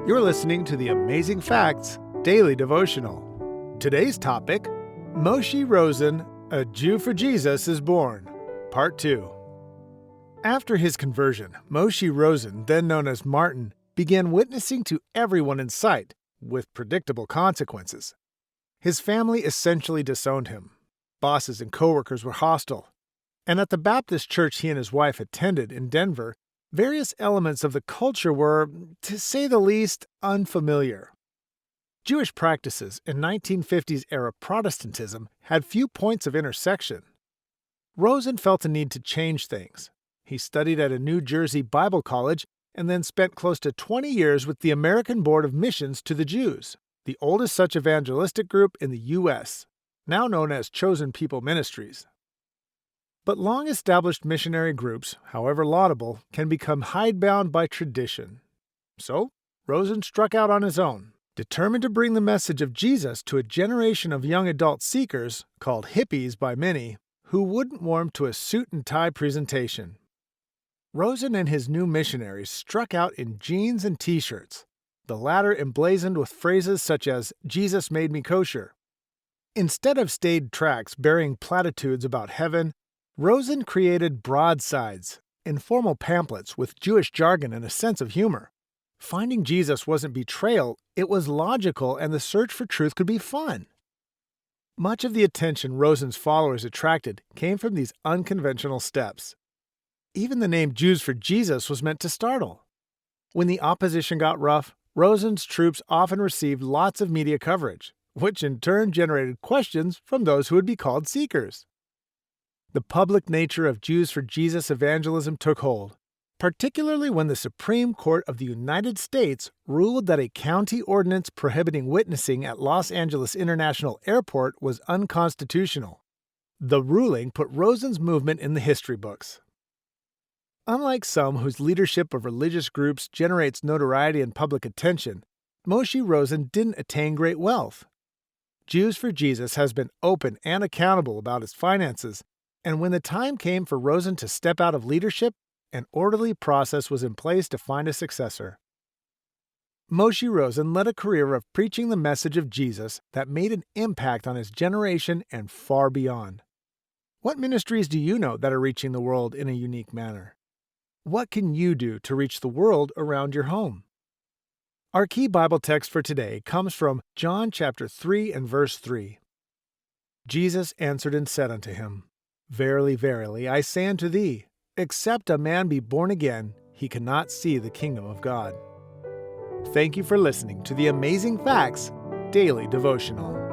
You're listening to the Amazing Facts Daily Devotional. Today's topic, Moishe Rosen, a Jew for Jesus is born, Part 2. After his conversion, Moishe Rosen, then known as Martin, began witnessing to everyone in sight, with predictable consequences. His family essentially disowned him. Bosses and coworkers were hostile. And at the Baptist church he and his wife attended in Denver, various elements of the culture were, to say the least, unfamiliar. Jewish practices in 1950s-era Protestantism had few points of intersection. Rosen felt a need to change things. He studied at a New Jersey Bible college and then spent close to 20 years with the American Board of Missions to the Jews, the oldest such evangelistic group in the U.S., now known as Chosen People Ministries. But long-established missionary groups, however laudable, can become hidebound by tradition. So, Rosen struck out on his own, determined to bring the message of Jesus to a generation of young adult seekers, called hippies by many, who wouldn't warm to a suit-and-tie presentation. Rosen and his new missionaries struck out in jeans and t-shirts, the latter emblazoned with phrases such as, "Jesus made me kosher." Instead of staid tracts bearing platitudes about heaven, Rosen created broadsides, informal pamphlets with Jewish jargon and a sense of humor. Finding Jesus wasn't betrayal, it was logical, and the search for truth could be fun. Much of the attention Rosen's followers attracted came from these unconventional steps. Even the name Jews for Jesus was meant to startle. When the opposition got rough, Rosen's troops often received lots of media coverage, which in turn generated questions from those who would be called seekers. The public nature of Jews for Jesus evangelism took hold, particularly when the Supreme Court of the United States ruled that a county ordinance prohibiting witnessing at Los Angeles International Airport was unconstitutional. The ruling put Rosen's movement in the history books. Unlike some whose leadership of religious groups generates notoriety and public attention, Moishe Rosen didn't attain great wealth. Jews for Jesus has been open and accountable about its finances, and when the time came for Rosen to step out of leadership, an orderly process was in place to find a successor. Moishe Rosen led a career of preaching the message of Jesus that made an impact on his generation and far beyond. What ministries do you know that are reaching the world in a unique manner? What can you do to reach the world around your home? Our key Bible text for today comes from John chapter 3 and verse 3. Jesus answered and said unto him, Verily, verily, I say unto thee, except a man be born again, he cannot see the kingdom of God. Thank you for listening to the Amazing Facts Daily Devotional.